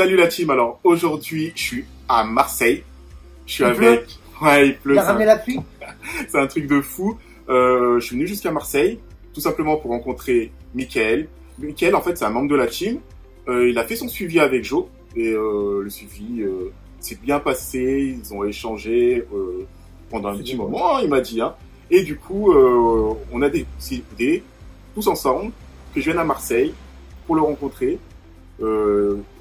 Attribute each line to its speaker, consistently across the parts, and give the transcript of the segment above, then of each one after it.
Speaker 1: Salut la team, alors aujourd'hui je suis à Marseille. Je suis avec...
Speaker 2: Pleut.
Speaker 1: Ouais, il pleut.
Speaker 2: Il a ramené la pluie.
Speaker 1: C'est un truc de fou. Je suis venu jusqu'à Marseille, tout simplement pour rencontrer Mickaël. Mickaël, en fait, c'est un membre de la team. Il a fait son suivi avec Joe. Et le suivi s'est bien passé. Ils ont échangé pendant un petit moment, il m'a dit. Hein. Et du coup, on a décidé, tous ensemble, que je vienne à Marseille pour le rencontrer.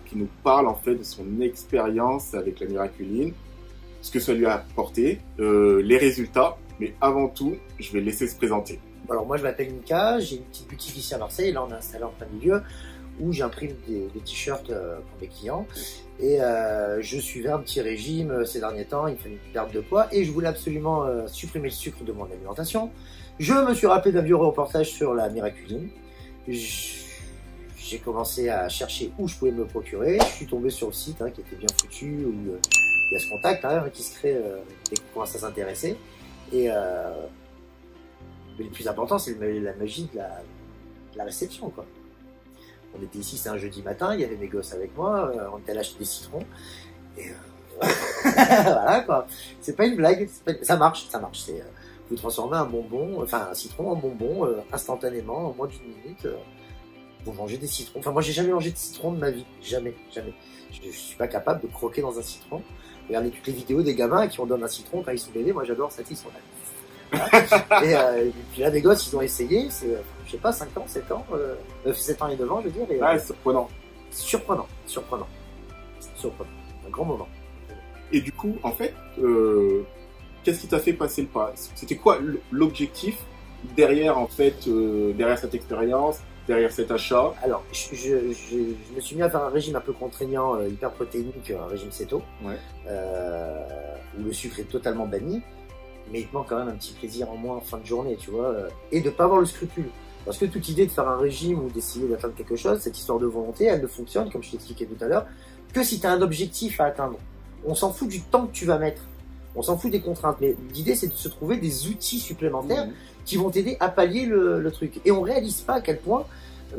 Speaker 1: Qui nous parle en fait de son expérience avec la Miraculine, ce que ça lui a apporté, les résultats. Mais avant tout, je vais le laisser se présenter.
Speaker 2: Alors moi je m'appelle Mika, j'ai une petite boutique ici à Marseille, là on est installé en plein milieu, où j'imprime des t-shirts pour mes clients. Et je suivais un petit régime ces derniers temps, il me fallait une perte de poids, et je voulais absolument supprimer le sucre de mon alimentation. Je me suis rappelé d'un vieux reportage sur la Miraculine. J'ai commencé à chercher où je pouvais me le procurer. Je suis tombé sur le site qui était bien foutu, où il y a ce contact qui se crée dès qu'on commence à s'intéresser. Et mais le plus important, c'est la magie de la réception, quoi. On était ici, c'est un jeudi matin, il y avait mes gosses avec moi, on était allé acheter des citrons. Et voilà, quoi. C'est pas une blague, ça marche. Vous transformez un bonbon, enfin un citron en bonbon instantanément, en moins d'une minute. Vous mangez des citrons. Enfin, moi, j'ai jamais mangé de citron de ma vie. Jamais. Je suis pas capable de croquer dans un citron. Regardez toutes les vidéos des gamins qui on donne un citron quand ils sont bébés. Moi, j'adore cette citron-là. Voilà. Et puis là, des gosses, ils ont essayé. C'est, je sais pas, 5 ans, 7 ans, 7 ans et 9 ans, je veux dire. Et,
Speaker 1: ouais, surprenant.
Speaker 2: Surprenant. Un grand moment.
Speaker 1: Et du coup, en fait, qu'est-ce qui t'a fait passer le pas? C'était quoi l'objectif derrière, en fait, derrière cette expérience? Derrière cet achat?
Speaker 2: Alors, je me suis mis à faire un régime un peu contraignant, hyper protéinique, un régime céto,
Speaker 1: ouais.
Speaker 2: Où le sucre est totalement banni, mais il te manque quand même un petit plaisir en moins en fin de journée, tu vois, et de pas avoir le scrupule. Parce que toute idée de faire un régime ou d'essayer d'atteindre quelque chose, cette histoire de volonté, elle ne fonctionne, comme je t'expliquais tout à l'heure, que si tu as un objectif à atteindre. On s'en fout du temps que tu vas mettre, on s'en fout des contraintes, mais l'idée c'est de se trouver des outils supplémentaires qui vont t'aider à pallier le truc. Et on réalise pas à quel point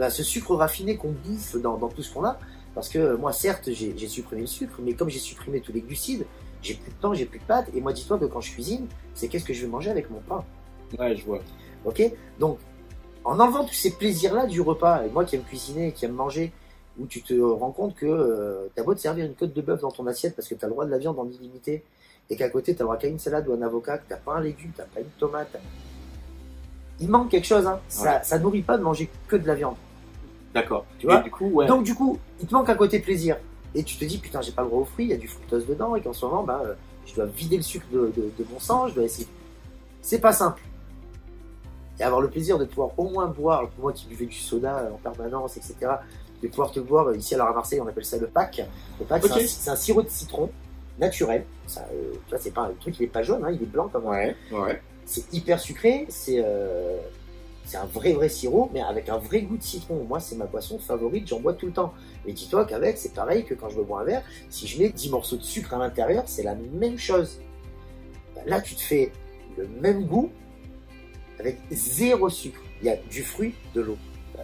Speaker 2: ce sucre raffiné qu'on bouffe dans tout ce qu'on a, parce que moi certes j'ai supprimé le sucre, mais comme j'ai supprimé tous les glucides, j'ai plus de pain, j'ai plus de pâtes, et moi dis-toi que quand je cuisine, c'est qu'est-ce que je vais manger avec mon pain.
Speaker 1: Ouais, je vois.
Speaker 2: Ok, donc en enlevant tous ces plaisirs-là du repas, et moi qui aime cuisiner, qui aime manger, où tu te rends compte que t'as beau te servir une côte de bœuf dans ton assiette parce que t'as le droit de la viande en illimité, et qu'à côté t'as le droit qu'à une salade ou un avocat, que t'as pas un légume, t'as pas une tomate, il manque quelque chose, hein.
Speaker 1: Ouais.
Speaker 2: Ça nourrit pas de manger que de la viande.
Speaker 1: D'accord.
Speaker 2: Tu vois,
Speaker 1: du coup, ouais.
Speaker 2: Donc du coup, il te manque un côté plaisir. Et tu te dis, putain, j'ai pas le droit aux fruits, il y a du fructose dedans, et qu'en ce moment, je dois vider le sucre de mon sang, je dois essayer. C'est pas simple. Et avoir le plaisir de pouvoir au moins boire, pour moi qui buvais du soda en permanence, etc., de pouvoir te boire, ici alors à Marseille, on appelle ça le pack. Le pack, okay. C'est un sirop de citron naturel. Ça, tu vois, c'est pas un truc, il est pas jaune, il est blanc comme
Speaker 1: ouais.
Speaker 2: C'est hyper sucré, c'est un vrai sirop, mais avec un vrai goût de citron. Moi, c'est ma boisson favorite, j'en bois tout le temps. Mais dis-toi qu'avec, c'est pareil que quand je me bois un verre, si je mets 10 morceaux de sucre à l'intérieur, c'est la même chose. Là, tu te fais le même goût avec 0 sucre. Il y a du fruit, de l'eau.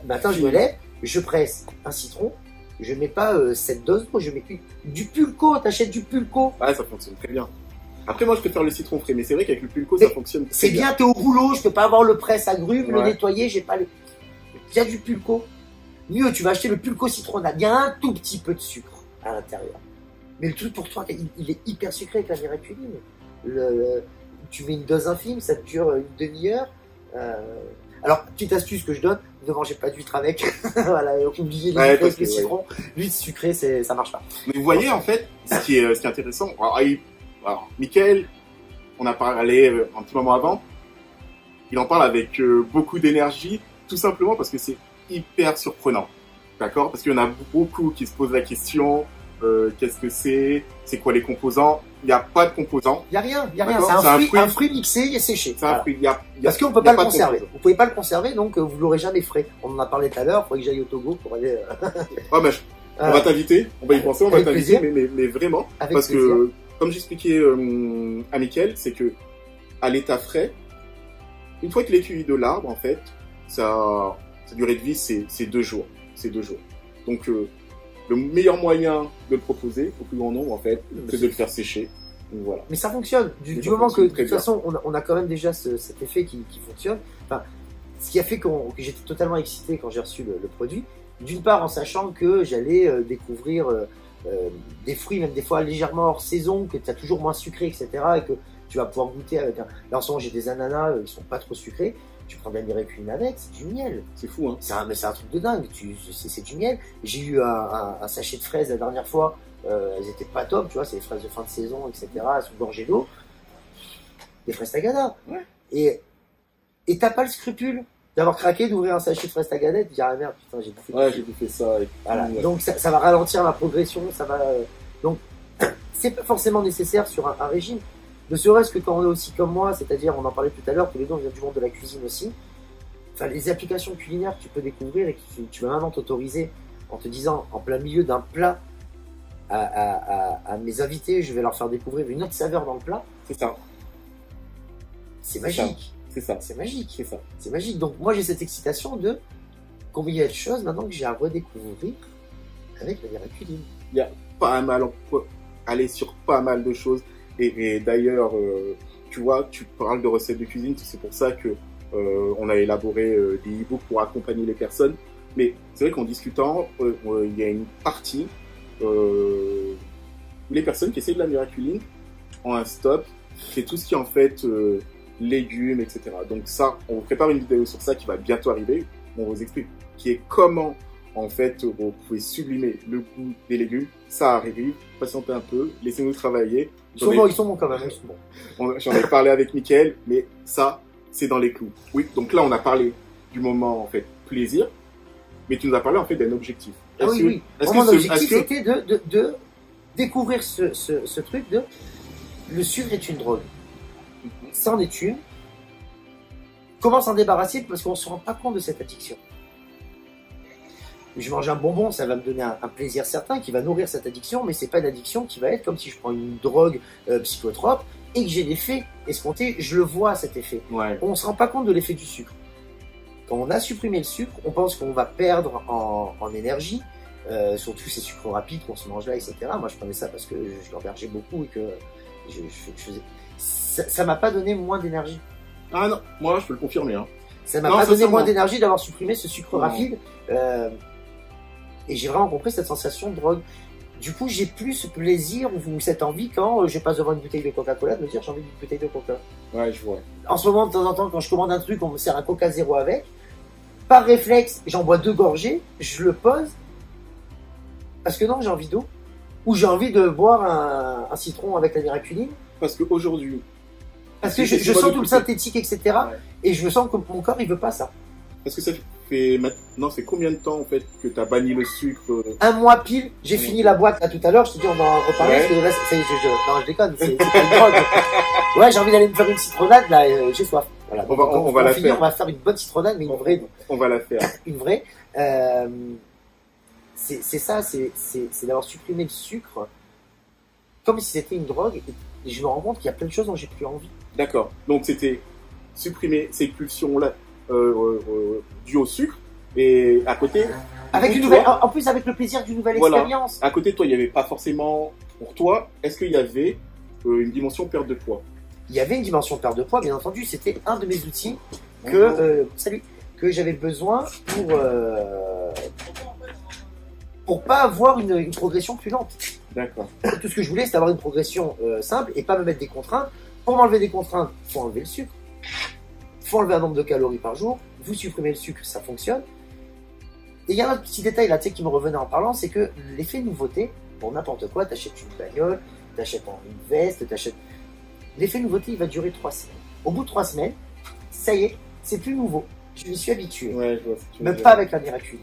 Speaker 2: Matin, je me lève, je presse un citron, je mets pas 7 doses d'eau, je mets du pulco, t'achètes du pulco.
Speaker 1: Ouais, ça fonctionne très bien. Après, moi, je préfère le citron frais, mais c'est vrai qu'avec le pulco, ça fonctionne très bien.
Speaker 2: C'est bien, t'es au boulot, je peux pas avoir le presse agrumes, le nettoyer, j'ai pas le... Il y a du pulco. Mieux, tu vas acheter le pulco citronnade. Il y a un tout petit peu de sucre à l'intérieur. Mais le truc pour toi, il est hyper sucré avec la Miraculine. Tu mets une dose infime, ça te dure une demi-heure. Alors, petite astuce que je donne, ne mangez pas d'huître avec. Voilà, oubliez les citrons. L'huître sucrée, ça marche pas.
Speaker 1: Mais vous voyez, en fait, ce qui est intéressant, alors, Mickaël, on a parlé un petit moment avant, il en parle avec beaucoup d'énergie, tout simplement parce que c'est hyper surprenant, d'accord? Parce qu'il y en a beaucoup qui se posent la question, qu'est-ce que c'est quoi les composants? Il n'y a pas de composants.
Speaker 2: Il n'y a rien, c'est un fruit mixé et séché.
Speaker 1: C'est un fruit,
Speaker 2: parce qu'on ne peut pas le conserver. Vous ne pouvez pas le conserver, donc vous ne l'aurez jamais frais. On en a parlé tout à l'heure, il faudrait que j'aille au Togo pour aller...
Speaker 1: on va t'inviter, on va y penser, on va t'inviter, mais vraiment, avec parce plaisir. Que... Comme j'expliquais à Mickaël, c'est que à l'état frais, une fois qu'il est cueilli de l'arbre, en fait, sa durée de vie, c'est 2 jours. C'est 2 jours. Donc, le meilleur moyen de le proposer au plus grand nombre, en fait, c'est de le faire sécher. Donc, voilà.
Speaker 2: Mais ça fonctionne. Du moment que, de toute façon, on a quand même déjà cet effet qui fonctionne. Enfin, ce qui a fait que j'étais totalement excité quand j'ai reçu le produit. D'une part, en sachant que j'allais découvrir des fruits, même des fois légèrement hors saison, que tu as toujours moins sucré, etc. Et que tu vas pouvoir goûter avec un... Là, en ce moment, j'ai des ananas qui sont pas trop sucrés. Tu prends de la miraculine avec, c'est du miel.
Speaker 1: C'est fou, hein.
Speaker 2: Mais c'est un truc de dingue. C'est du miel. J'ai eu un sachet de fraises la dernière fois. Elles étaient pas top, tu vois, c'est les fraises de fin de saison, etc. Elles sont gorgées d'eau. Des fraises Tagada.
Speaker 1: Ouais.
Speaker 2: Et t'as pas le scrupule d'avoir craqué, d'ouvrir un sachet de fraises Tagada et de dire, ah merde, putain, j'ai bouffé.
Speaker 1: Ouais, j'ai bouffé ça.
Speaker 2: Voilà. Donc ça va ralentir la progression, ça va. Donc c'est pas forcément nécessaire sur un régime. Ne serait-ce que quand on est aussi comme moi, c'est-à-dire, on en parlait tout à l'heure, tous les deux on vient du monde de la cuisine aussi. Enfin, les applications culinaires que tu peux découvrir et que tu vas maintenant t'autoriser en te disant, en plein milieu d'un plat, à mes invités, je vais leur faire découvrir une autre saveur dans le plat.
Speaker 1: C'est ça.
Speaker 2: C'est magique.
Speaker 1: C'est ça.
Speaker 2: C'est magique.
Speaker 1: C'est ça.
Speaker 2: C'est magique. Donc moi j'ai cette excitation de combien il y a de choses maintenant que j'ai à redécouvrir avec la miraculine.
Speaker 1: Il y a pas mal, on peut aller sur pas mal de choses. Et d'ailleurs, tu vois, tu parles de recettes de cuisine, c'est pour ça que on a élaboré des e-books pour accompagner les personnes. Mais c'est vrai qu'en discutant, il y a une partie où les personnes qui essayent de la miraculine ont un stop, c'est tout ce qui est en fait légumes, etc. Donc ça, on vous prépare une vidéo sur ça qui va bientôt arriver. On vous explique qui est comment en fait vous pouvez sublimer le goût des légumes. Ça arrive, patientez un peu, laissez-nous travailler.
Speaker 2: Ils sont bons quand même. Ils sont bons.
Speaker 1: J'en ai parlé avec Mickaël, mais ça, c'est dans les clous. Oui, donc là, on a parlé du moment, en fait, plaisir, mais tu nous as parlé, en fait, d'un objectif.
Speaker 2: Ah oui, oui. Mon objectif, c'était de découvrir ce truc de le sucre est une drogue. Ça en est une. Comment s'en débarrasser parce qu'on ne se rend pas compte de cette addiction. Je mange un bonbon, ça va me donner un plaisir certain qui va nourrir cette addiction, mais c'est pas une addiction qui va être comme si je prends une drogue psychotrope et que j'ai l'effet escompté, je le vois cet effet.
Speaker 1: Ouais.
Speaker 2: On se rend pas compte de l'effet du sucre. Quand on a supprimé le sucre, on pense qu'on va perdre en énergie, surtout ces sucres rapides qu'on se mange là, etc. Moi je prenais ça parce que je l'embergeais beaucoup et que je faisais... Ça m'a pas donné moins d'énergie.
Speaker 1: Ah non, moi je peux le confirmer. Hein.
Speaker 2: Ça m'a pas donné moins d'énergie d'avoir supprimé ce sucre rapide. Et j'ai vraiment compris cette sensation de drogue. Du coup, j'ai plus ce plaisir ou cette envie quand je passe devant une bouteille de Coca-Cola de me dire j'ai envie d'une bouteille de Coca.
Speaker 1: Ouais, je vois.
Speaker 2: En ce moment, de temps en temps, quand je commande un truc, on me sert un Coca Zéro avec. Par réflexe, j'en bois 2 gorgées, je le pose. Parce que non, j'ai envie d'eau. Ou j'ai envie de boire un citron avec la miraculine.
Speaker 1: Parce qu'aujourd'hui...
Speaker 2: Parce que je sens tout le synthétique, etc. Ouais. Et je sens que mon corps, il veut pas ça.
Speaker 1: Parce que ça fait maintenant, c'est combien de temps en fait que tu as banni le sucre?
Speaker 2: 1 mois pile, j'ai fini la boîte là tout à l'heure, je te dis on va en reparler, parce que là, non je déconne, c'est pas une drogue. Ouais, j'ai envie d'aller me faire une citronnade, là, j'ai soif. Voilà.
Speaker 1: On va la faire.
Speaker 2: On va faire une bonne citronnade, mais une vraie.
Speaker 1: On va la faire.
Speaker 2: Une vraie. C'est ça, c'est d'avoir supprimé le sucre, comme si c'était une drogue, et je me rends compte qu'il y a plein de choses dont j'ai plus envie.
Speaker 1: D'accord, donc c'était supprimer ces pulsions-là, dues au sucre, et à côté...
Speaker 2: Avec une nouvelle, en plus avec le plaisir d'une nouvelle expérience.
Speaker 1: À côté de toi, il n'y avait pas forcément, pour toi, est-ce qu'il y avait une dimension perte de poids?
Speaker 2: Il y avait une dimension perte de poids, bien entendu, c'était un de mes outils que, que j'avais besoin pour pas avoir une progression plus lente.
Speaker 1: D'accord.
Speaker 2: Tout ce que je voulais, c'était avoir une progression simple et pas me mettre des contraintes. Pour m'enlever des contraintes, il faut enlever le sucre. Il faut enlever un nombre de calories par jour. Vous supprimez le sucre, ça fonctionne. Et il y a un autre petit détail là, qui me revenait en parlant, c'est que l'effet nouveauté, pour n'importe quoi, t'achètes une bagnole, t'achètes une veste, t'achètes... L'effet nouveauté, il va durer 3 semaines. Au bout de 3 semaines, ça y est, c'est plus nouveau. Je m'y suis habitué.
Speaker 1: Ouais, je vois ce que tu veux
Speaker 2: Même
Speaker 1: dire.
Speaker 2: pas avec la miraculine.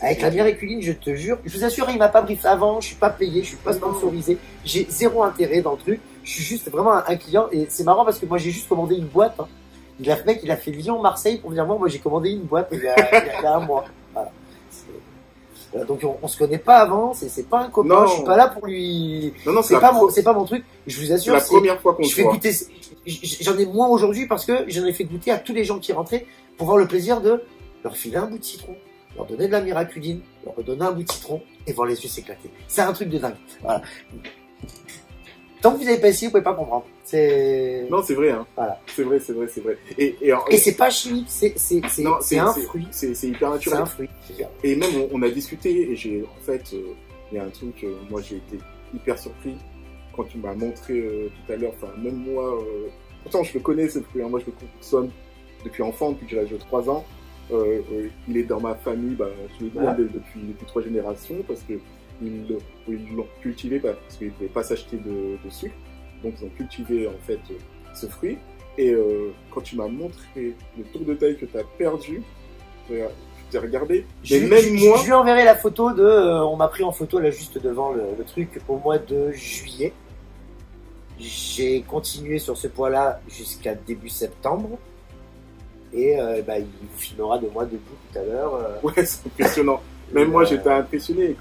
Speaker 2: Avec la miraculine, je te jure, je vous assure, il m'a pas briefé avant, je suis pas payé, je suis pas sponsorisé, j'ai zéro intérêt dans le truc, je suis juste vraiment un client, et c'est marrant parce que moi j'ai juste commandé une boîte, hein. Le mec il a fait Lyon-Marseille pour venir voir, moi j'ai commandé une boîte il y a 1 mois. Voilà. Donc on se connaît pas avant, c'est pas un copain,
Speaker 1: Non.
Speaker 2: je suis pas là pour lui...
Speaker 1: Non,
Speaker 2: c'est pas mon truc, je vous assure,
Speaker 1: c'est la première fois qu'on
Speaker 2: je
Speaker 1: se
Speaker 2: fais
Speaker 1: voit.
Speaker 2: goûter, j'en ai moins aujourd'hui parce que j'en ai fait goûter à tous les gens qui rentraient pour voir le plaisir de leur filer un bout de citron, leur donner de la miraculine, leur redonner un bout de citron et voir les yeux s'éclater. C'est un truc de dingue. Voilà. Tant que vous n'avez pas essayé, vous pouvez pas comprendre. C'est...
Speaker 1: Non, c'est vrai, hein.
Speaker 2: Voilà.
Speaker 1: C'est vrai, c'est vrai, c'est vrai. Et
Speaker 2: c'est pas chimique, c'est un fruit.
Speaker 1: C'est hyper naturel.
Speaker 2: C'est un fruit.
Speaker 1: Et même, on a discuté, et en fait, il y a un truc, moi j'ai été hyper surpris quand tu m'as montré tout à l'heure, enfin, même moi, pourtant je le connais ce fruit, hein, moi je le consomme depuis enfant, depuis que j'ai l'âge de 3 ans. Il est dans ma famille, je le dis depuis 3 générations, parce que ils l'ont cultivé parce qu'ils ne pouvaient pas s'acheter de sucre, donc ils ont cultivé en fait ce fruit. Et quand tu m'as montré le tour de taille que tu as perdu, j'ai regardé.
Speaker 2: Je lui enverrai la photo on m'a pris en photo là juste devant le truc au mois de juillet. J'ai continué sur ce poids-là jusqu'à début septembre. Et il vous filmera de moi debout tout à l'heure.
Speaker 1: Ouais, c'est impressionnant. Même moi, j'étais impressionné.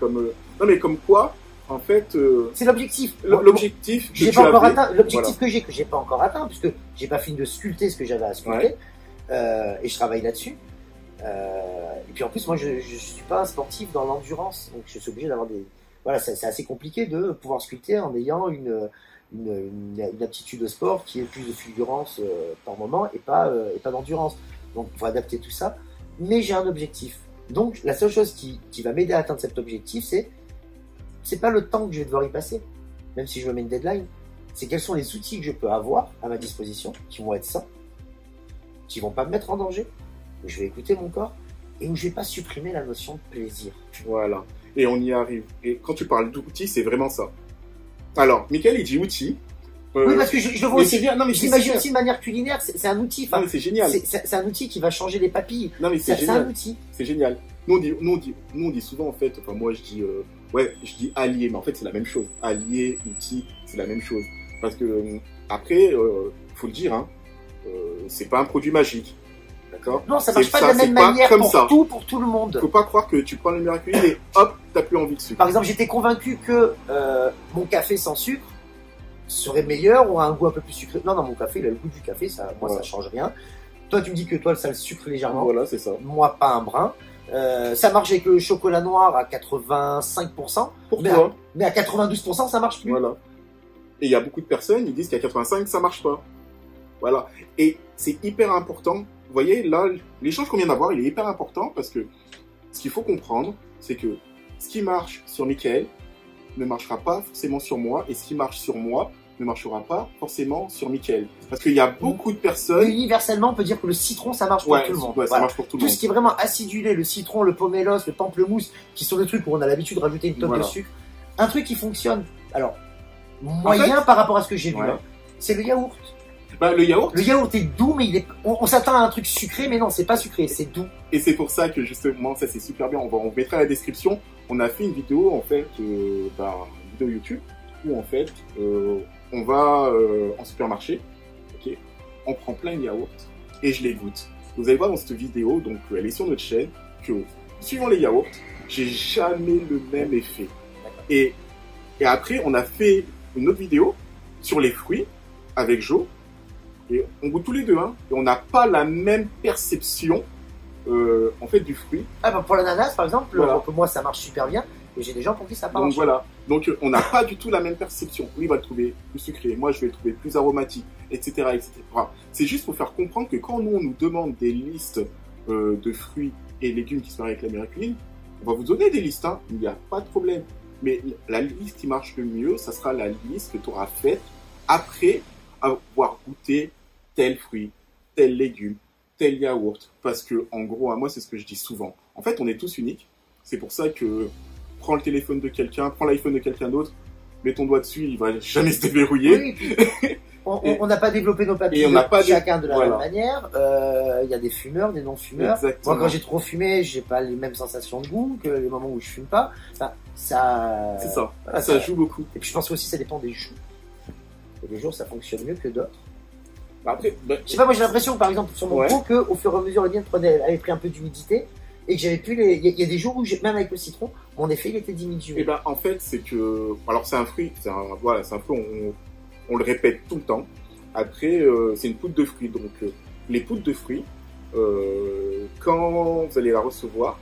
Speaker 1: Non, mais comme quoi, en fait...
Speaker 2: c'est l'objectif.
Speaker 1: L'objectif que
Speaker 2: j'ai pas encore atteint. L'objectif que j'ai pas encore atteint, puisque j'ai pas fini de sculpter ce que j'avais à sculpter. Ouais. Et je travaille là-dessus. Et puis en plus, moi, je suis pas un sportif dans l'endurance. Donc je suis obligé d'avoir des... Voilà, c'est assez compliqué de pouvoir sculpter en ayant une aptitude au sport qui est plus de fulgurance par moment et pas d'endurance. Donc il faut adapter tout ça. Mais j'ai un objectif. Donc la seule chose qui va m'aider à atteindre cet objectif, c'est pas le temps que je vais devoir y passer, même si je me mets une deadline, c'est quels sont les outils que je peux avoir à ma disposition, qui vont être sains, qui vont pas me mettre en danger, où je vais écouter mon corps et où je vais pas supprimer la notion de plaisir.
Speaker 1: Voilà. Et on y arrive. Et quand tu parles d'outils, c'est vraiment ça. Alors, Mickaël, il dit outils.
Speaker 2: Oui, parce que je le vois aussi. J'imagine
Speaker 1: aussi
Speaker 2: de manière culinaire, c'est un outil.
Speaker 1: Non, mais c'est génial.
Speaker 2: C'est un outil qui va changer les papilles.
Speaker 1: Non, mais c'est génial.
Speaker 2: Un outil.
Speaker 1: C'est génial. Nous, on dit souvent, en fait, enfin, moi, je dis allié, mais en fait, c'est la même chose. Allié, outil, c'est la même chose. Parce que, après, faut le dire, hein, c'est pas un produit magique. D'accord?
Speaker 2: Non, ça marche pas de la même manière pour tout le monde.
Speaker 1: Faut pas croire que tu prends le Miraculé et hop, t'as plus envie de sucre.
Speaker 2: Par exemple, j'étais convaincu que mon café sans sucre serait meilleur ou a un goût un peu plus sucré. Non, mon café, il a le goût du café, ça, moi, ça change rien. Toi, tu me dis que toi, ça le sucre légèrement.
Speaker 1: Voilà, c'est ça.
Speaker 2: Moi, pas un brin. Ça marche avec le chocolat noir à 85%. Mais à 92%, ça marche plus.
Speaker 1: Voilà. Et il y a beaucoup de personnes, ils disent qu'à 85, ça marche pas. Voilà. Et c'est hyper important. Vous voyez, là, l'échange qu'on vient d'avoir, il est hyper important parce que ce qu'il faut comprendre, c'est que ce qui marche sur Mickaël ne marchera pas forcément sur moi, et ce qui marche sur moi ne marchera pas forcément sur Mickaël. Parce qu'il y a beaucoup de personnes...
Speaker 2: Universellement, on peut dire que le citron, ça marche pour tout le monde.
Speaker 1: Ouais, ça marche pour tout le monde.
Speaker 2: Tout ce qui est vraiment acidulé, le citron, le pomelos, le pamplemousse, qui sont des trucs où on a l'habitude de rajouter une tonne de sucre. Un truc qui fonctionne, alors, moyen par rapport à ce que j'ai vu, c'est le yaourt.
Speaker 1: Le yaourt
Speaker 2: est doux, mais on s'attend à un truc sucré, mais non, c'est pas sucré, c'est doux.
Speaker 1: Et c'est pour ça que justement, ça c'est super bien. On mettra la description. On a fait une vidéo en fait, une vidéo YouTube où en fait, on va en supermarché, ok, on prend plein de yaourts et je les goûte. Vous allez voir dans cette vidéo, donc elle est sur notre chaîne, que suivant les yaourts, j'ai jamais le même effet. Et après, on a fait une autre vidéo sur les fruits avec Jo. Et on goûte tous les deux, hein, et on n'a pas la même perception en fait du fruit.
Speaker 2: Pour l'ananas par exemple, pour moi ça marche super bien, et j'ai des gens pour qui ça marche.
Speaker 1: Donc voilà, donc on n'a pas du tout la même perception. Lui va le trouver plus sucré, moi je vais le trouver plus aromatique, etc. etc. C'est juste pour faire comprendre que quand nous on nous demande des listes de fruits et légumes qui sont avec la Miraculine, on va vous donner des listes, hein, il n'y a pas de problème. Mais la liste qui marche le mieux, ça sera la liste que tu auras faite après avoir goûté tel fruit, tel légume, tel yaourt. Parce que, en gros, moi, c'est ce que je dis souvent. En fait, on est tous uniques. C'est pour ça que prends le téléphone de quelqu'un, prends l'iPhone de quelqu'un d'autre, mets ton doigt dessus, il va jamais se déverrouiller.
Speaker 2: Oui, on n'a pas développé nos papiers chacun de la même manière. Il y a des fumeurs, des non-fumeurs.
Speaker 1: Exactement.
Speaker 2: Moi, quand j'ai trop fumé, j'ai pas les mêmes sensations de goût que les moments où je fume pas. Enfin, ça...
Speaker 1: C'est ça. Voilà, ça joue beaucoup.
Speaker 2: Et puis, je pense aussi que ça dépend des jours. Il y a des jours, ça fonctionne mieux que d'autres.
Speaker 1: Après,
Speaker 2: je sais pas, moi j'ai l'impression, par exemple, sur mon peau, qu'au fur et à mesure, le mien avait pris un peu d'humidité et que j'avais plus il y a des jours où, même avec le citron, mon effet, il était diminué.
Speaker 1: Et en fait, c'est que, alors c'est un fruit, c'est un fruit, on le répète tout le temps. Après, c'est une poudre de fruits. Donc, les poudres de fruits, quand vous allez la recevoir,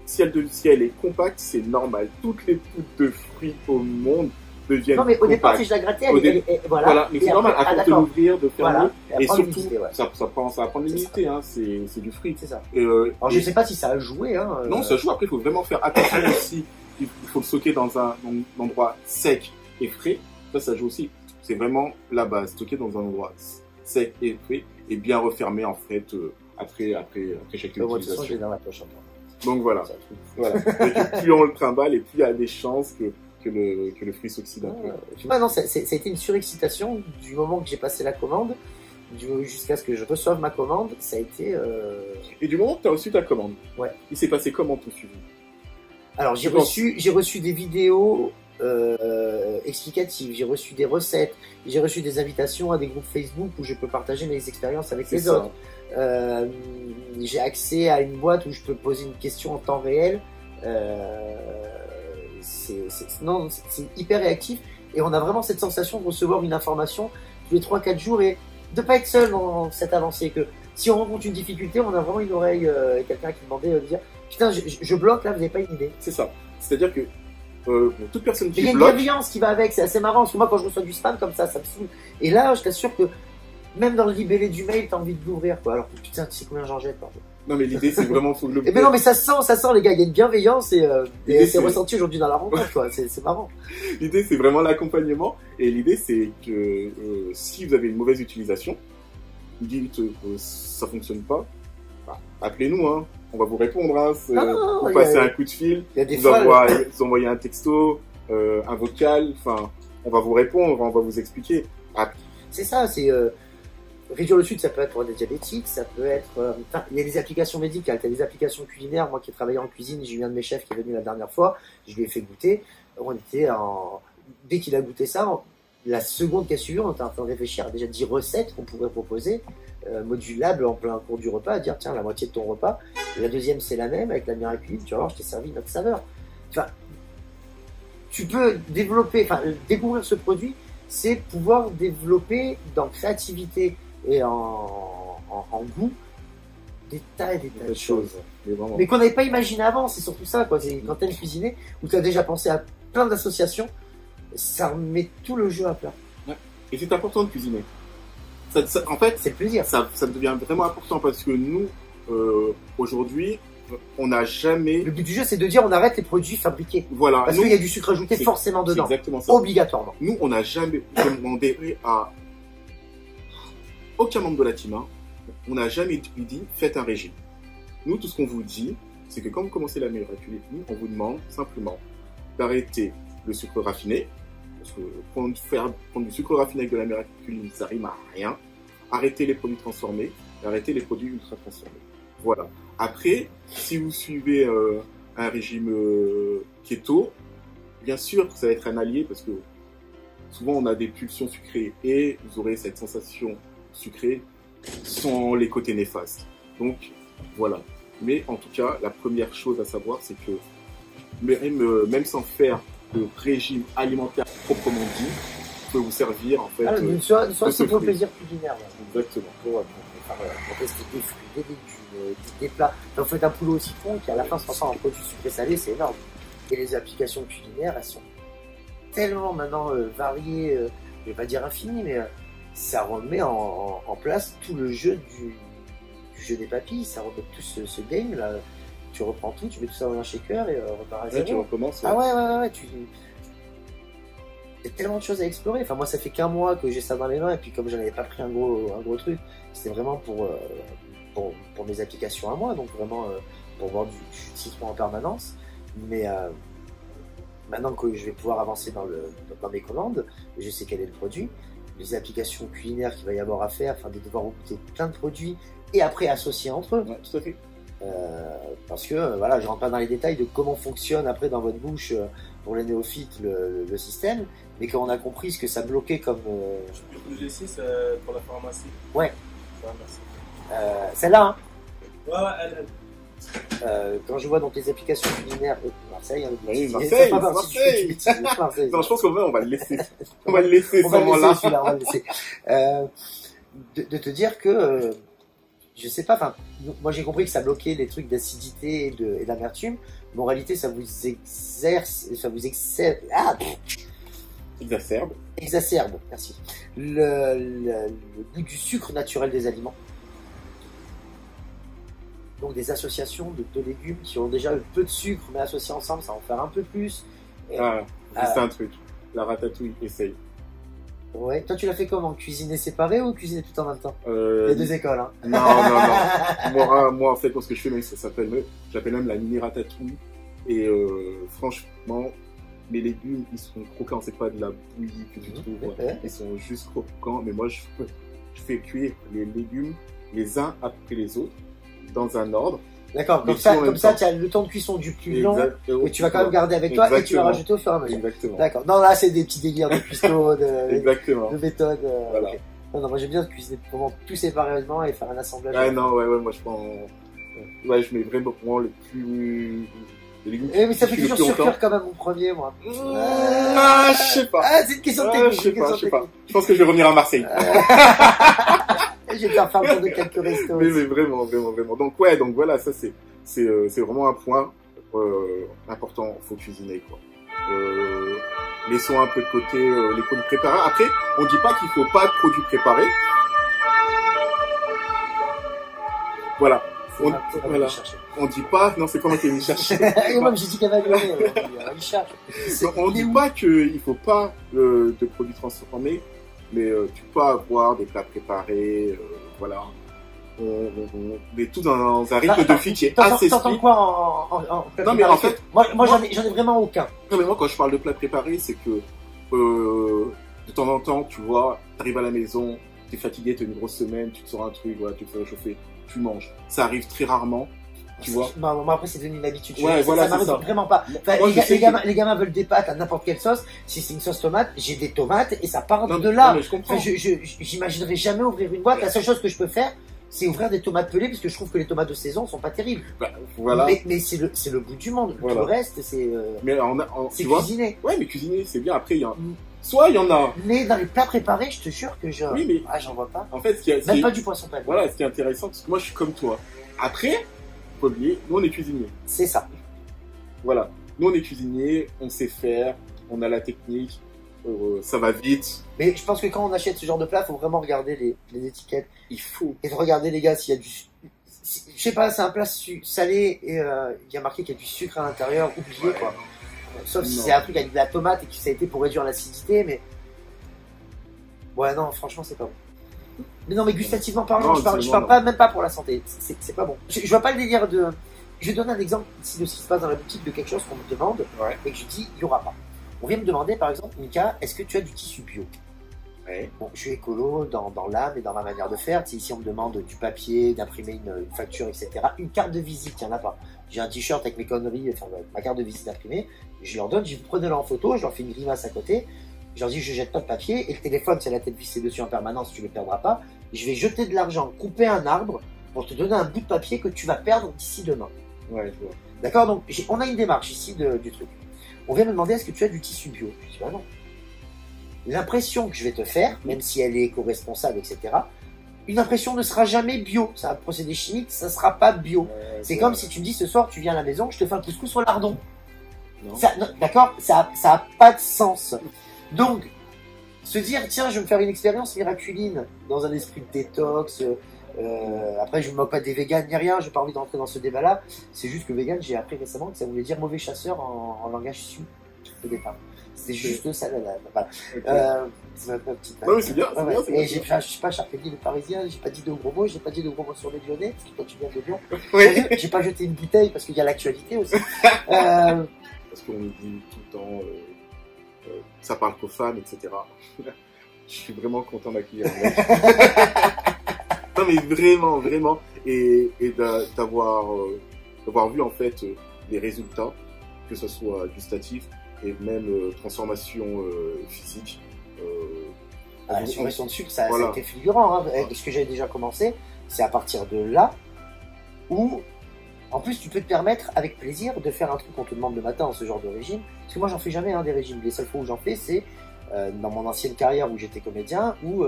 Speaker 1: si elle est compacte, c'est normal. Toutes les poudres de fruits au monde deviennent
Speaker 2: Non, mais au départ, si
Speaker 1: compactes.
Speaker 2: je la grattais, voilà.
Speaker 1: Voilà, mais c'est normal, à force de l'ouvrir, de fermer,
Speaker 2: Voilà.
Speaker 1: et
Speaker 2: après,
Speaker 1: surtout,
Speaker 2: l'humidité, ouais.
Speaker 1: ça va prendre
Speaker 2: C'est
Speaker 1: l'humidité, hein, c'est du fruit.
Speaker 2: C'est ça.
Speaker 1: Et,
Speaker 2: Alors, je sais pas si ça a joué, hein.
Speaker 1: non, ça joue. Après, il faut vraiment faire attention aussi. Il faut le stocker dans un endroit sec et frais. Ça joue aussi. C'est vraiment la base. Stocker dans un endroit sec et frais et bien refermé, en fait, après chaque
Speaker 2: Moi, de toute façon,
Speaker 1: utilisation.
Speaker 2: je l'ai dans la poche encore.
Speaker 1: Donc voilà.
Speaker 2: C'est un truc.
Speaker 1: Voilà. Et plus on le trimballe et plus il y a des chances que le fruit s'oxyde un peu.
Speaker 2: Ah non, ça a été une surexcitation du moment que j'ai passé la commande jusqu'à ce que je reçoive ma commande. Ça a été.
Speaker 1: Et du moment que tu as reçu ta commande,
Speaker 2: Ouais.
Speaker 1: il s'est passé comment ton suivi?
Speaker 2: Alors j'ai reçu des vidéos explicatives, j'ai reçu des recettes, j'ai reçu des invitations à des groupes Facebook où je peux partager mes expériences avec les autres. J'ai accès à une boîte où je peux poser une question en temps réel. C'est hyper réactif et on a vraiment cette sensation de recevoir une information tous les 3-4 jours et de pas être seul dans cette avancée. Que si on rencontre une difficulté, on a vraiment une oreille et quelqu'un qui demandait de dire putain, je bloque là, vous n'avez pas une idée.
Speaker 1: C'est ça. C'est-à-dire que toute personne
Speaker 2: Il y a
Speaker 1: qui
Speaker 2: une
Speaker 1: bloque,
Speaker 2: bienveillance qui va avec, c'est assez marrant parce que moi quand je reçois du spam comme ça me saoule. Et là, je t'assure que même dans le libellé du mail, t'as envie de l'ouvrir quoi. Alors que putain, tu sais combien j'en jette, pardon.
Speaker 1: non mais l'idée c'est vraiment faut le.
Speaker 2: Et ben non, mais ça sent les gars, il y a une bienveillance et
Speaker 1: L'idée,
Speaker 2: c'est ressenti aujourd'hui dans la rencontre quoi. C'est marrant.
Speaker 1: L'idée c'est vraiment l'accompagnement et l'idée c'est que si vous avez une mauvaise utilisation, vous dites ça fonctionne pas, bah, appelez-nous hein. On va vous répondre, hein. Vous passez un coup de fil,
Speaker 2: il y a des
Speaker 1: vous
Speaker 2: fois,
Speaker 1: envoyez un texto, un vocal, enfin, on va vous répondre, on va vous expliquer.
Speaker 2: c'est ça, c'est réduire le sucre, ça peut être pour des diabétiques, ça peut être, il y a des applications médicales, il y a des applications culinaires. Moi qui ai travaillé en cuisine, j'ai eu un de mes chefs qui est venu la dernière fois, je lui ai fait goûter. On était dès qu'il a goûté ça, la seconde qui a suivi, on était en train de réfléchir à déjà 10 recettes qu'on pourrait proposer, modulables en plein cours du repas, à dire tiens, la moitié de ton repas. Et la deuxième, c'est la même, avec la miraculide, tu vas voir, je t'ai servi notre saveur. Enfin, tu peux découvrir ce produit, c'est pouvoir développer dans créativité et en goût des tas et des tas de choses. Mais qu'on n'avait pas imaginé avant, c'est surtout ça, quoi. C'est quand t'aimes cuisiner, ou t'as déjà pensé à plein d'associations, ça remet tout le jeu à plat.
Speaker 1: Ouais. Et c'est important de cuisiner. En fait,
Speaker 2: c'est le plaisir.
Speaker 1: Ça devient vraiment important parce que nous, aujourd'hui, on n'a jamais.
Speaker 2: Le but du jeu, c'est de dire on arrête les produits fabriqués.
Speaker 1: Voilà.
Speaker 2: Parce qu'il y a du sucre ajouté forcément dedans.
Speaker 1: C'est exactement ça.
Speaker 2: Obligatoirement.
Speaker 1: Nous, on n'a jamais demandé à aucun membre de la team, hein, on n'a jamais dit faites un régime. Nous, tout ce qu'on vous dit, c'est que quand vous commencez la miraculide, on vous demande simplement d'arrêter le sucre raffiné. Parce que prendre du sucre raffiné avec de la miraculide, ça rime à rien. Arrêtez les produits transformés, arrêtez les produits ultra transformés. Voilà. Après, si vous suivez un régime keto, bien sûr, ça va être un allié parce que souvent on a des pulsions sucrées et vous aurez cette sensation sucrée sans les côtés néfastes. Donc, voilà. Mais en tout cas, la première chose à savoir, c'est que même sans faire de régime alimentaire proprement dit, peut vous servir en fait.
Speaker 2: Soit c'est pour le plaisir culinaire.
Speaker 1: Exactement.
Speaker 2: Pour tester des fruits, des légumes, des plats. Donc, vous faites un poulet au citron qui à la fin se transforme en produit sucré salé, c'est énorme. Et les applications culinaires, elles sont tellement maintenant variées, je vais pas dire infinies, mais ça remet en place tout le jeu du jeu des papilles, ça remet tout ce game là. Tu reprends tout, tu mets tout ça dans un shaker et repars à zéro.
Speaker 1: Tu recommences.
Speaker 2: Ah ouais. Il y a tellement de choses à explorer. Enfin, moi, ça fait qu'un mois que j'ai ça dans les mains, et puis comme je n'avais pas pris un gros truc, c'était vraiment pour mes applications à moi, donc vraiment pour voir du citron en permanence. Mais maintenant que je vais pouvoir avancer dans mes commandes, je sais quel est le produit, les applications culinaires qu'il va y avoir à faire, enfin de devoir goûter plein de produits et après associer entre eux.
Speaker 1: Ouais, tout à fait.
Speaker 2: Parce que voilà, je rentre pas dans les détails de comment fonctionne après dans votre bouche pour les néophytes le système, mais quand on a compris ce que ça bloquait comme.
Speaker 3: Le G6 pour la pharmacie.
Speaker 2: Ouais.
Speaker 3: Ouais, merci.
Speaker 2: Celle-là, hein.
Speaker 3: Ouais, elle.
Speaker 2: Quand je vois donc les applications culinaires, Marseille,
Speaker 1: oui, Marseille. Non, je pense qu'on va le laisser. On va le laisser ce moment-là.
Speaker 2: On va le laisser. De te dire que je sais pas, enfin, moi j'ai compris que ça bloquait les trucs d'acidité et d'amertume, mais en réalité ça vous exacerbe, merci, le goût du sucre naturel des aliments. Donc des associations de légumes qui ont déjà peu de sucre, mais associés ensemble, ça va en faire un peu plus. Et,
Speaker 1: c'est un truc, la ratatouille, essaye.
Speaker 2: Ouais, toi tu l'as fait comment? Cuisiner séparé ou cuisiner tout en même temps? Les deux écoles, hein.
Speaker 1: Non. Moi, en fait, ce que je fais, même, j'appelle même la mini ratatouille. Et franchement, les légumes, ils sont croquants. C'est pas de la bouillie que tu trouves. Ils sont juste croquants. Mais moi, je fais cuire les légumes les uns après les autres dans un ordre.
Speaker 2: D'accord, comme ça, tu as le temps de cuisson du plus long, et tu vas quand même garder avec toi, et tu vas rajouter au fur et à mesure.
Speaker 1: Exactement.
Speaker 2: D'accord. Non, là, c'est des petits délires de cuistot,
Speaker 1: de
Speaker 2: méthode.
Speaker 1: Voilà.
Speaker 2: Okay. Non, moi, j'aime bien cuisiner vraiment tout séparément et faire un assemblage.
Speaker 1: Moi, je prends... Ouais, je mets vraiment le plus...
Speaker 2: mais ça fait toujours surcuire quand même mon premier, moi.
Speaker 1: Je sais pas.
Speaker 2: C'est une question technique.
Speaker 1: Je sais pas. Je pense que je vais revenir à Marseille.
Speaker 2: Je vais te faire tour de quelques restos.
Speaker 1: Mais vraiment. Donc voilà, ça c'est vraiment un point important. Faut cuisiner, quoi. Laissons un peu de côté les produits préparés. Après, on dit pas qu'il faut pas de produits préparés. Voilà. On dit pas, non, c'est pas moi qui ai mis chercher.
Speaker 2: Moi, j'ai dit qu'elle va gagner. Il cherche.
Speaker 1: On dit pas qu'il faut pas de produits transformés. Mais tu peux avoir des plats préparés, voilà. On met tout dans un rythme de vie qui est assez strict.
Speaker 2: T'entends quoi en plat
Speaker 1: Non, mais en fait...
Speaker 2: Moi j'en ai vraiment aucun.
Speaker 1: Non, mais moi, quand je parle de plats préparés, c'est que de temps en temps, tu vois, t'arrives à la maison, t'es fatigué, t'as une grosse semaine, tu te sors un truc, voilà, tu te fais réchauffer, tu manges. Ça arrive très rarement. Tu vois.
Speaker 2: Moi après c'est devenu une habitude.
Speaker 1: Ouais, voilà,
Speaker 2: ça m'arrive vraiment pas. Enfin, moi, les gamins veulent des pâtes à n'importe quelle sauce. Si c'est une sauce tomate, j'ai des tomates et ça part de là.
Speaker 1: Non, mais je comprends.
Speaker 2: Enfin, j'imaginerais jamais ouvrir une boîte. La seule chose que je peux faire, c'est ouvrir des tomates pelées parce que je trouve que les tomates de saison sont pas terribles.
Speaker 1: Voilà.
Speaker 2: Mais c'est le bout du monde.
Speaker 1: Voilà.
Speaker 2: Tout le reste, c'est
Speaker 1: c'est
Speaker 2: cuisiner.
Speaker 1: Ouais, mais cuisiner, c'est bien. Après, soit il y en a.
Speaker 2: Mais dans les plats préparés, je te jure que j'en vois pas.
Speaker 1: En fait,
Speaker 2: même pas du poisson pané.
Speaker 1: Voilà, ce qui est intéressant, parce que moi, je suis comme toi. Après, faut oublier, nous, on est cuisiniers.
Speaker 2: C'est ça.
Speaker 1: Voilà. Nous, on est cuisiniers, on sait faire, on a la technique, ça va vite.
Speaker 2: Mais je pense que quand on achète ce genre de plat, il faut vraiment regarder les étiquettes.
Speaker 1: Il faut.
Speaker 2: Et de regarder, les gars, s'il y a du... Je sais pas, c'est un plat salé et il y a marqué qu'il y a du sucre à l'intérieur, oubliez quoi. Sauf si c'est un truc avec de la tomate et que ça a été pour réduire l'acidité, mais... Ouais, non, franchement, c'est pas bon. Mais non, mais gustativement parlant, je parle pas, même pas pour la santé. C'est pas bon. Je vois pas le délire de... Je vais donner un exemple ici de ce qui se passe dans la boutique, de quelque chose qu'on me demande et que je dis, il y aura pas. On vient me demander, par exemple, Mika, est-ce que tu as du tissu bio?
Speaker 1: Ouais.
Speaker 2: Bon, je suis écolo dans l'âme et dans ma manière de faire. Ici, on me demande du papier, d'imprimer une facture, etc. Une carte de visite, il n'y en a pas. J'ai un t-shirt avec mes conneries, enfin, ma carte de visite imprimée. Je leur donne, je dis, prenez-la en photo, je leur fais une grimace à côté. Je leur dis, je jette pas de papier, et le téléphone, c'est la tête vissée dessus en permanence, tu le perdras pas. Je vais jeter de l'argent, couper un arbre, pour te donner un bout de papier que tu vas perdre d'ici demain.
Speaker 1: Ouais, je vois.
Speaker 2: D'accord? Donc, on a une démarche ici du truc. On vient me demander, est-ce que tu as du tissu bio? Je dis, bah non. L'impression que je vais te faire, même si elle est éco-responsable, etc., une impression ne sera jamais bio. C'est un procédé chimique, ça ne sera pas bio. Ouais, c'est comme si tu me dis, ce soir, tu viens à la maison, je te fais un couscous au lardon. D'accord? Ça a pas de sens. Donc, se dire, tiens, je vais me faire une expérience miraculine dans un esprit de détox. Après, je ne me moque pas des véganes ni rien, j'ai pas envie d'entrer dans ce débat-là. C'est juste que vegan, j'ai appris récemment que ça voulait dire mauvais chasseur en langage sioux au départ. C'est juste ça, voilà. Okay. C'est ma petite.
Speaker 1: Non, mais c'est bien.
Speaker 2: Et je suis pas charpentier de parisien, j'ai pas dit de gros mots, j'ai pas dit de gros mots sur les Lyonnais, parce que toi tu viens de Lyon.
Speaker 1: Oui.
Speaker 2: J'ai pas jeté une bouteille parce qu'il y a l'actualité aussi.
Speaker 1: Parce qu'on nous dit tout le temps, ça parle qu'aux femmes, etc. Je suis vraiment content d'accueillir. Non, mais vraiment. Et d'avoir vu en fait les résultats, que ce soit gustatif et même transformation physique.
Speaker 2: La suppression de sucre, ça a été figurant. Hein. Voilà. Ce que j'avais déjà commencé, c'est à partir de là où, en plus, tu peux te permettre avec plaisir de faire un truc qu'on te demande le matin dans ce genre de régime. Parce que moi, j'en fais jamais des régimes. Les seules fois où j'en fais, c'est dans mon ancienne carrière où j'étais comédien, où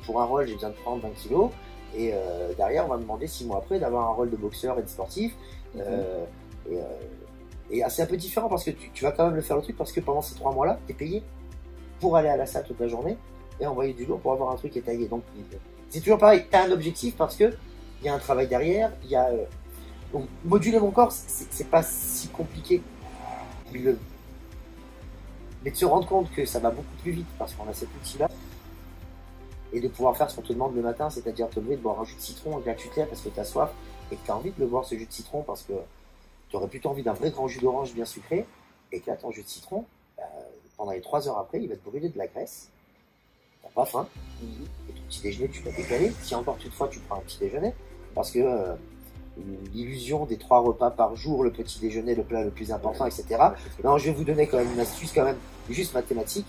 Speaker 2: pour un rôle, j'ai besoin de prendre 20 kilos. Et derrière, on va me demander 6 mois après d'avoir un rôle de boxeur et de sportif. Et c'est un peu différent parce que tu vas quand même le faire le truc parce que pendant ces 3 mois-là, tu es payé pour aller à la salle toute la journée et envoyer du lourd pour avoir un truc étayé. Donc c'est toujours pareil, tu as un objectif parce que il y a un travail derrière, il y a donc moduler mon corps, c'est pas si compliqué. Mais de se rendre compte que ça va beaucoup plus vite parce qu'on a cet outil-là et de pouvoir faire ce qu'on te demande le matin, c'est-à-dire te lever, de boire un jus de citron et que là tu te lèves parce que tu as soif et que tu as envie de le boire ce jus de citron parce que tu aurais plutôt envie d'un vrai grand jus d'orange bien sucré et que là ton jus de citron, pendant les 3 heures après, il va te brûler de la graisse. T'as pas faim. Et ton petit déjeuner, tu vas décaler. Si encore toutefois tu prends un petit déjeuner, parce que l'illusion des 3 repas par jour, le petit déjeuner, le plat le plus important, etc. Non, je vais vous donner quand même une astuce, quand même, juste mathématique.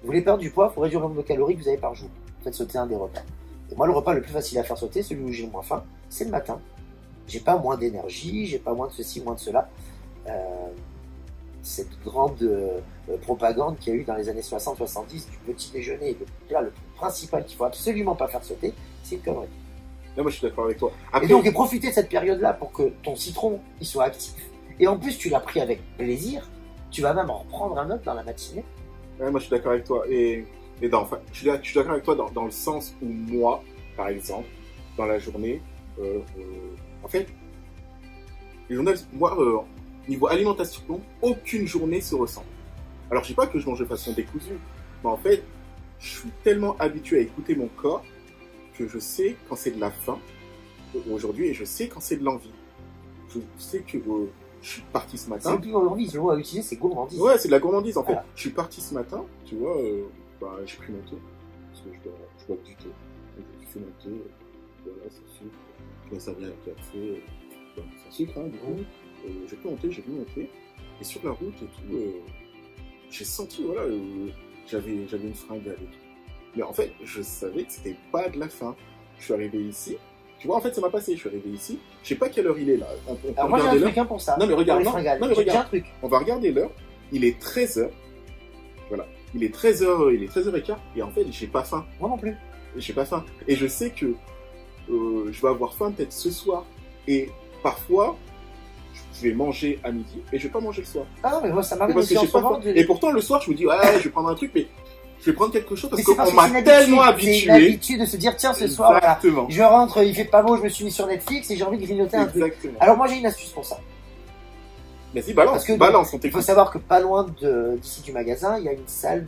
Speaker 2: Vous voulez perdre du poids, il faut réduire le nombre de calories que vous avez par jour. Faites sauter un des repas. Et moi, le repas le plus facile à faire sauter, celui où j'ai le moins faim, c'est le matin. J'ai pas moins d'énergie, j'ai pas moins de ceci, moins de cela. Cette grande propagande qu'il y a eu dans les années 60-70 du petit déjeuner, le plat le principal qu'il faut absolument pas faire sauter, c'est une connerie.
Speaker 1: Là, moi, je suis d'accord avec toi.
Speaker 2: Après... Et donc, profiter de cette période-là pour que ton citron il soit actif. Et en plus, tu l'as pris avec plaisir. Tu vas même en reprendre un autre dans la matinée.
Speaker 1: Ouais, moi, je suis d'accord avec toi. Je suis d'accord avec toi dans le sens où moi, par exemple, dans la journée, en fait, moi, niveau alimentation, aucune journée se ressemble. Alors, je dis pas que je mange de façon décousue, mais en fait, je suis tellement habitué à écouter mon corps que je sais quand c'est de la faim aujourd'hui et je sais quand c'est de l'envie. Je sais que je suis parti ce matin.
Speaker 2: C'est plus gourmandise, le mot à utiliser, c'est gourmandise.
Speaker 1: Ouais, c'est de la gourmandise en fait.
Speaker 2: Voilà.
Speaker 1: Je suis parti ce matin, tu vois, j'ai pris mon thé, parce que je bois du thé. Donc, j'ai fait mon thé, voilà, c'est sucre, je me servais un café, c'est sucre, hein, du coup. J'ai pris mon thé, j'ai bu mon thé, et sur la route et tout, j'ai senti, voilà, j'avais une fringale et tout. Mais en fait, je savais que c'était pas de la faim. Je suis arrivé ici. Tu vois, en fait, ça m'a passé. Je suis arrivé ici. Je sais pas quelle heure il est là.
Speaker 2: Alors moi, j'ai un truc pour ça.
Speaker 1: Non, mais regarde.
Speaker 2: Non, mais regarde. Un truc.
Speaker 1: On va regarder l'heure. Il est 13h. Voilà. Il est 13h15. Et en fait, j'ai pas faim.
Speaker 2: Moi non plus.
Speaker 1: J'ai pas faim. Et je sais que je vais avoir faim peut-être ce soir. Et parfois, je vais manger à midi. Et je vais pas manger le soir.
Speaker 2: Ah non, mais moi, ça m'arrive
Speaker 1: parce que j'ai pas faim. Et pourtant, le soir, je me dis, ouais, je vais prendre un truc, mais je vais prendre quelque chose parce qu'on m'a tellement habitué.
Speaker 2: C'est l'habitude de se dire, tiens, ce soir, voilà, je rentre, il fait pas beau, je me suis mis sur Netflix et j'ai envie de grignoter un truc. Alors moi, j'ai une astuce pour ça.
Speaker 1: Vas-y, balance.
Speaker 2: Il faut savoir que pas loin d'ici du magasin, il y a une salle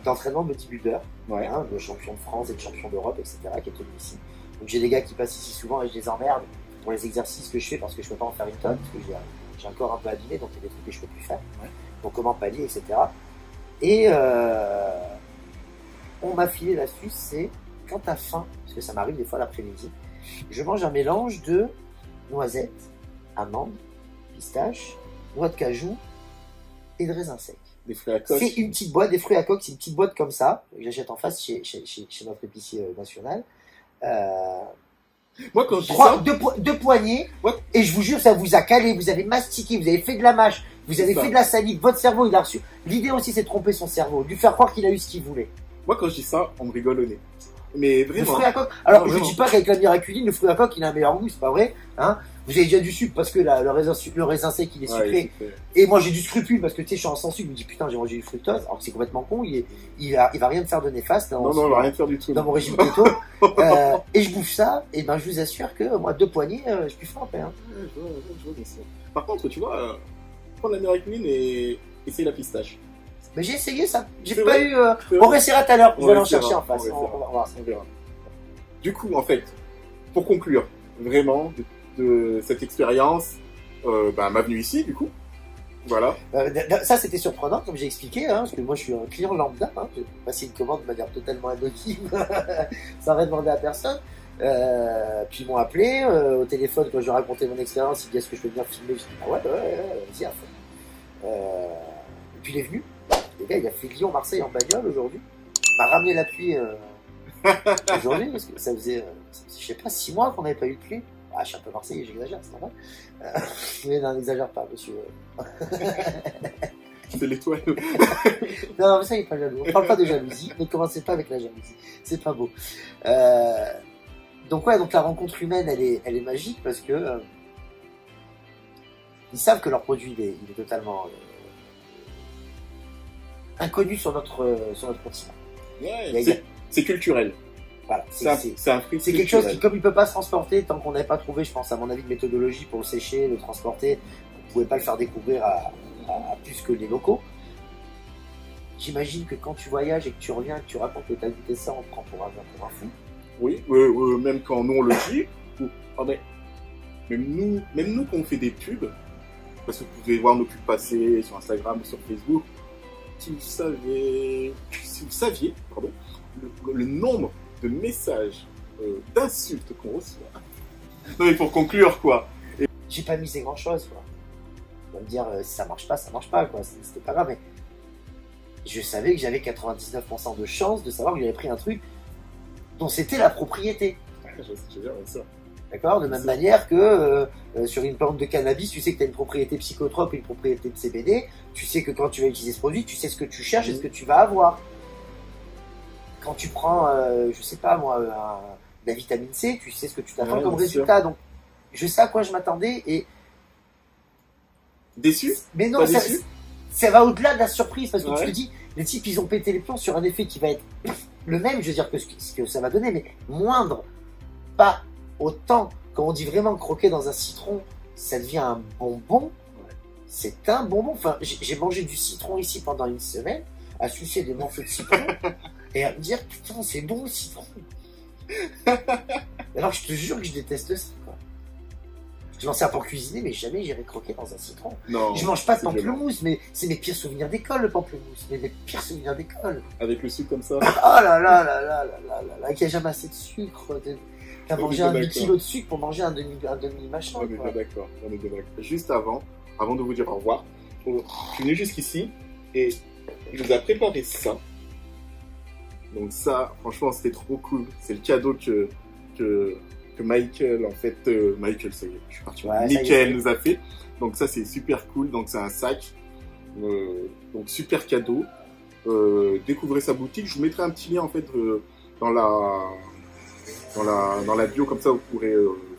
Speaker 2: d'entraînement bodybuilder,
Speaker 1: ouais.
Speaker 2: Hein, de champion de France et de champion d'Europe, etc., qui est tenu ici. Donc j'ai des gars qui passent ici souvent et je les emmerde pour les exercices que je fais parce que je peux pas en faire une tonne, parce que j'ai un corps un peu abîmé, donc il y a des trucs que je peux plus faire. Ouais. Donc comment pallier, etc. Et on m'a filé l'astuce, c'est quand t'as faim, parce que ça m'arrive des fois l'après-midi, je mange un mélange de noisettes, amandes, pistaches, noix de cajou et de raisins secs.
Speaker 1: Des fruits à coque.
Speaker 2: C'est une petite boîte, des fruits à coque, c'est une petite boîte comme ça, que j'achète en face chez notre épicier national.
Speaker 1: Moi, quand je
Speaker 2: deux poignées, ouais. Et je vous jure, ça vous a calé, vous avez mastiqué, vous avez fait de la mâche, vous avez fait de la salive, votre cerveau, il a reçu. L'idée aussi, c'est de tromper son cerveau, de lui faire croire qu'il a eu ce qu'il voulait.
Speaker 1: Moi, quand je dis ça, on me rigole au nez. Mais vraiment.
Speaker 2: Le fruit à coque. Alors, non, je dis pas qu'avec la miraculine, le fruit à coque, il a un meilleur goût, c'est pas vrai, hein. Vous avez déjà du sucre parce que le raisin sec, il est sucré. Ouais, et moi, j'ai du scrupule parce que, tu sais, je suis en sans sucre, je me dis, putain, j'ai mangé du fructose, alors que c'est complètement con, il va rien me faire de néfaste.
Speaker 1: Non, il va rien faire du tout.
Speaker 2: Dans mon régime keto. Et je bouffe ça, et ben, je vous assure que, moi, 2 poignées, je suis frappé, hein.
Speaker 1: Je vois bien ça. Par contre, tu vois, prendre la miraculine et essayer la pistache.
Speaker 2: Mais j'ai essayé ça. J'ai pas eu. On réessayera tout à l'heure. Je vais aller en chercher en face.
Speaker 1: On verra. Du coup, en fait, pour conclure, vraiment, de cette expérience, ma venue ici, du coup. Voilà.
Speaker 2: Ça, c'était surprenant, comme j'ai expliqué, hein, parce que moi, je suis un client lambda. Hein, j'ai passé une commande de manière totalement anonyme, sans rien demander à personne. Puis ils m'ont appelé au téléphone quand je racontais mon expérience. Ils disaient, est-ce que je peux venir filmer? Je dis, ah ouais, vas-y, à fond. Et puis il est venu. Le gars, il a fait Lyon-Marseille en bagnole aujourd'hui. Il m'a ramené la pluie aujourd'hui, parce que ça faisait, je sais pas, 6 mois qu'on n'avait pas eu de pluie. Ah, je suis un peu marseillais, j'exagère, c'est normal. Mais non, n'exagère pas, monsieur.
Speaker 1: C'est l'étoile.
Speaker 2: Non, mais ça, il n'est pas jaloux. On parle pas de jalousie. Ne commencez pas avec la jalousie. C'est pas beau. Donc ouais, donc la rencontre humaine, elle est magique parce que ils savent que leur produit, il est totalement inconnu sur notre continent.
Speaker 1: Ouais, c'est culturel.
Speaker 2: Voilà,
Speaker 1: c'est un fruit.
Speaker 2: C'est quelque chose qui, comme il peut pas se transporter, tant qu'on n'avait pas trouvé, je pense, à mon avis, de méthodologie pour le sécher, le transporter, on pouvait pas le faire découvrir à plus que les locaux. J'imagine que quand tu voyages et que tu reviens, que tu racontes que tu as goûté ça, on te prend pour un fou.
Speaker 1: Oui, même quand nous on le dit, même nous quand on fait des pubs, parce que vous pouvez voir nos pubs passer sur Instagram ou sur Facebook, si vous saviez, le nombre de messages, d'insultes qu'on reçoit. Non mais pour conclure quoi.
Speaker 2: J'ai pas misé grand chose quoi. On va me dire si ça marche pas quoi, c'était pas grave mais je savais que j'avais 99% de chance de savoir que j'avais pris un truc dont c'était la propriété.
Speaker 1: Je veux dire ça.
Speaker 2: D'accord, de même manière que sur une plante de cannabis, tu sais que tu as une propriété psychotrope et une propriété de CBD, tu sais que quand tu vas utiliser ce produit, tu sais ce que tu cherches et ce que tu vas avoir. Quand tu prends, je sais pas moi, de la vitamine C, tu sais ce que tu t'attends comme résultat. Sûr. Donc, je sais à quoi je m'attendais et...
Speaker 1: Déçu?
Speaker 2: Mais non, ça va au-delà de la surprise parce que tu te dis, les types, ils ont pété les plombs sur un effet qui va être le même, je veux dire, que ce que ça va donner, mais moindre. Pas autant. Quand on dit vraiment croquer dans un citron, ça devient un bonbon. C'est un bonbon. Enfin, j'ai mangé du citron ici pendant une semaine, à sucer des morceaux de citron et à me dire, putain, c'est bon le citron. Alors, je te jure que je déteste ça, quoi. Je m'en sers pour cuisiner, mais jamais j'irai croquer dans un citron.
Speaker 1: Non,
Speaker 2: je mange pas de pamplemousse, mais c'est mes pires souvenirs d'école, le pamplemousse. Mais mes pires souvenirs d'école.
Speaker 1: Avec le sucre comme ça.
Speaker 2: Oh là là là là là là là, qu'il n'y a jamais assez de sucre. T'as mangé un demi-kilo de sucre pour manger un demi-machin.
Speaker 1: On est bien d'accord. Juste avant de vous dire au revoir, je suis venu jusqu'ici et il nous a préparé ça. Donc ça, franchement, c'était trop cool. C'est le cadeau que Michael, en fait, Michael, ça y est, je suis parti. Ouais, Michael nous a fait. Donc ça, c'est super cool. Donc c'est un sac. Donc super cadeau. Découvrez sa boutique. Je vous mettrai un petit lien en fait dans la bio, comme ça vous pourrez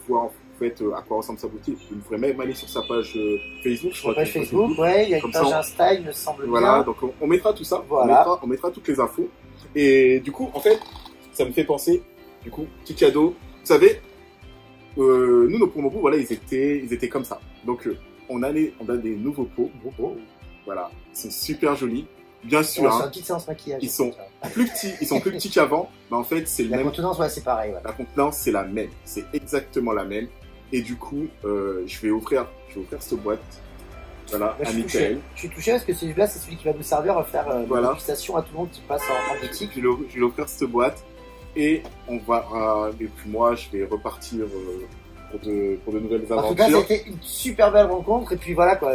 Speaker 1: voir en fait à quoi ressemble sa boutique. Vous pourrez même aller sur sa page Facebook.
Speaker 2: Sur page Facebook, ouais, il y a une page Insta, il me semble bien.
Speaker 1: Voilà, donc on mettra tout ça. Voilà. On mettra toutes les infos. Et du coup, en fait, ça me fait penser, du coup, petit cadeau. Vous savez, nous, nos promos, voilà, ils étaient comme ça. Donc, on a des nouveaux pots. Voilà, ils sont super jolis. Bien sûr,
Speaker 2: c'est une petite séance maquillage.
Speaker 1: Ils sont plus petits qu'avant, mais en fait, c'est le même.
Speaker 2: La contenance, ouais, c'est pareil. Ouais.
Speaker 1: La contenance, c'est la même. C'est exactement la même. Et du coup, je vais offrir cette boîte. Voilà, à Michael.
Speaker 2: Je suis touché parce que celui-là, c'est celui qui va nous servir à faire la dégustation à tout le monde qui passe en boutique.
Speaker 1: Je vais lui offrir cette boîte. Et et puis moi, je vais repartir pour de nouvelles aventures.
Speaker 2: En tout cas, c'était une super belle rencontre. Et puis voilà, quoi.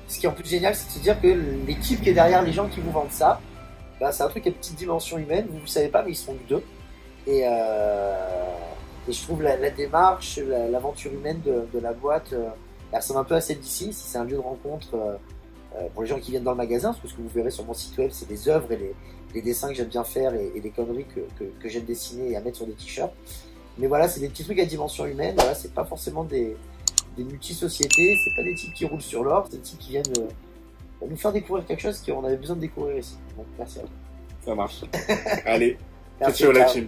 Speaker 2: Ce qui est en plus génial, c'est de se dire que l'équipe qui est derrière les gens qui vous vendent ça, bah, c'est un truc à petite dimension humaine. Vous ne savez pas, mais ils sont deux. Et je trouve la démarche, l'aventure humaine de la boîte, elle ressemble un peu à celle d'ici. Si c'est un lieu de rencontre pour les gens qui viennent dans le magasin, parce que ce que vous verrez sur mon site web, c'est des œuvres et les dessins que j'aime bien faire et des conneries que j'aime dessiner et à mettre sur des t-shirts. Mais voilà, c'est des petits trucs à dimension humaine. Voilà, c'est pas forcément des multi-sociétés, c'est pas des types qui roulent sur l'or, c'est des types qui viennent nous faire découvrir quelque chose qu'on avait besoin de découvrir ici. Donc merci à vous.
Speaker 1: Ça marche. Allez,
Speaker 2: merci,
Speaker 1: ciao la team.